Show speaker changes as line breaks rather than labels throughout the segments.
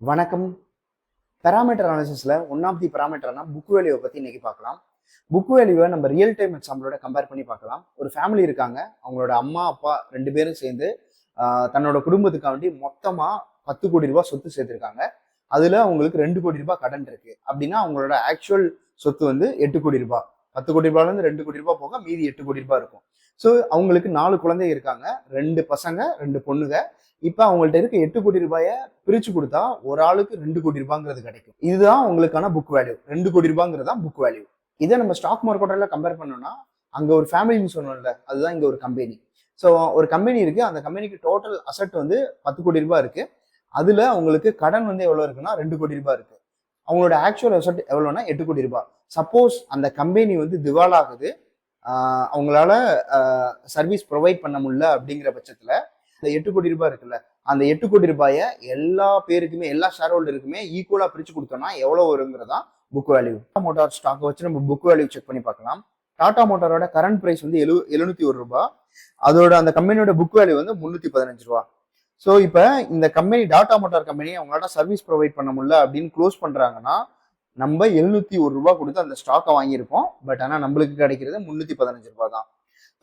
வணக்கம். பெராமீட்டர் அனாலிசிஸ்ல one of the பெராமீட்டர்னா புக் வேல்யூவை பத்தி இன்னைக்கு பார்க்கலாம். புக் வேல்யூவை நம்ம ரியல் டைம் எக்ஸாம்பிளோட கம்பேர் பண்ணி பார்க்கலாம். ஒரு ஃபேமிலி இருக்காங்க. அவங்களோட அம்மா அப்பா 2 பேரும் சேர்ந்து தன்னோட குடும்பத்துக்காண்டி மொத்தமா 10 கோடி ரூபாய் சொத்து சேர்த்திருக்காங்க. அதுல அவங்களுக்கு 2 கோடி ரூபாய் கடன் இருக்கு. அப்படின்னா அவங்களோட ஆக்சுவல் சொத்து வந்து 8 கோடி ரூபாய். 10 கோடி ரூபாயில இருந்து 2 கோடி ரூபாய் போக மீதி 8 கோடி ரூபாய் இருக்கும். ஸோ அவங்களுக்கு 4 குழந்தை இருக்காங்க. 2 பசங்க 2 பொண்ணுங்க. இப்ப அவங்கள்ட்ட இருக்க 8 கோடி ரூபாயை பிரிச்சு கொடுத்தா ஒரு ஆளுக்கு 2 கோடி ரூபாங்கிறது கிடைக்கும். இதுதான் உங்களுக்கான புக் வேல்யூ. 2 கோடி ரூபாங்கிறது தான் புக் வேல்யூ. இதை நம்ம ஸ்டாக் மார்க்கெட்ல கம்பேர் பண்ணோம்னா அங்க ஒரு ஃபேமிலின்னு சொன்னோம்ல, அதுதான் இங்க ஒரு கம்பெனி. ஸோ ஒரு கம்பெனி இருக்கு. அந்த கம்பெனிக்கு டோட்டல் அசெட் வந்து 10 கோடி ரூபாய் இருக்கு. அதுல அவங்களுக்கு கடன் வந்து எவ்வளவு இருக்குன்னா 2 கோடி ரூபாய் இருக்கு. அவங்களோட ஆக்சுவல் அசெட் எவ்வளவுன்னா 8 கோடி ரூபாய். சப்போஸ் அந்த கம்பெனி வந்து திவால் ஆகுது, அவங்களால சர்வீஸ் ப்ரொவைட் பண்ண முடியல அப்படிங்கிற பட்சத்துல இந்த 8 கோடி ரூபாய் இருக்குல்ல, அந்த 8 கோடி ரூபாயை எல்லா பேருக்குமே, எல்லா ஷேர் ஹோல்டருக்குமே ஈக்குவலா பிரிச்சு கொடுத்தோம்னா எவ்வளவு வருங்கிறதா book value. Tata motor stock வச்சு நம்ம புக் வேல்யூ செக் பண்ணி பார்க்கலாம். டாடா மோட்டாரோட கரண்ட் பிரைஸ் வந்து 701 ரூபாய். அதோட அந்த கம்பெனியோட புக் வேல்யூ வந்து 315 ரூபாய். ஸோ இப்போ இந்த கம்பெனி டாடா மோட்டார் கம்பெனி அவங்களால சர்வீஸ் ப்ரொவைட் பண்ண முடியல அப்படின்னு க்ளோஸ் பண்றாங்கன்னா நம்ம 701 ரூபாய் கொடுத்து அந்த ஸ்டாக்கை வாங்கியிருப்போம். பட் ஆனால் நம்மளுக்கு கிடைக்கிறது 315 ரூபாய் தான்.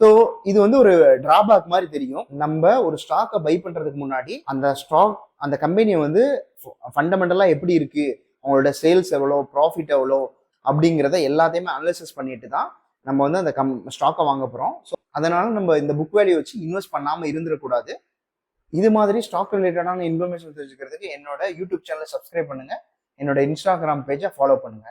ஸோ இது வந்து ஒரு டிராபேக் மாதிரி தெரியும். நம்ம ஒரு ஸ்டாக்கை பை பண்றதுக்கு முன்னாடி அந்த ஸ்டாக், அந்த கம்பெனியை வந்து ஃபண்டமெண்டலா எப்படி இருக்கு, அவங்களோட சேல்ஸ் எவ்வளோ, ப்ராஃபிட் எவ்வளோ அப்படிங்கிறத எல்லாத்தையுமே அனலைசிஸ் பண்ணிட்டு தான் நம்ம வந்து அந்த ஸ்டாக்கை வாங்க போறோம். ஸோ அதனால நம்ம இந்த புக் வேல்யூ வச்சு இன்வெஸ்ட் பண்ணாம இருந்துடக்கூடாது. இது மாதிரி ஸ்டாக் ரிலேட்டடான இன்ஃபர்மேஷன் தெரிஞ்சுக்கிறதுக்கு என்னோட யூடியூப் சேனலை சப்ஸ்கிரைப் பண்ணுங்க, என்னோட இன்ஸ்டாகிராம் பேஜை ஃபாலோ பண்ணுங்க.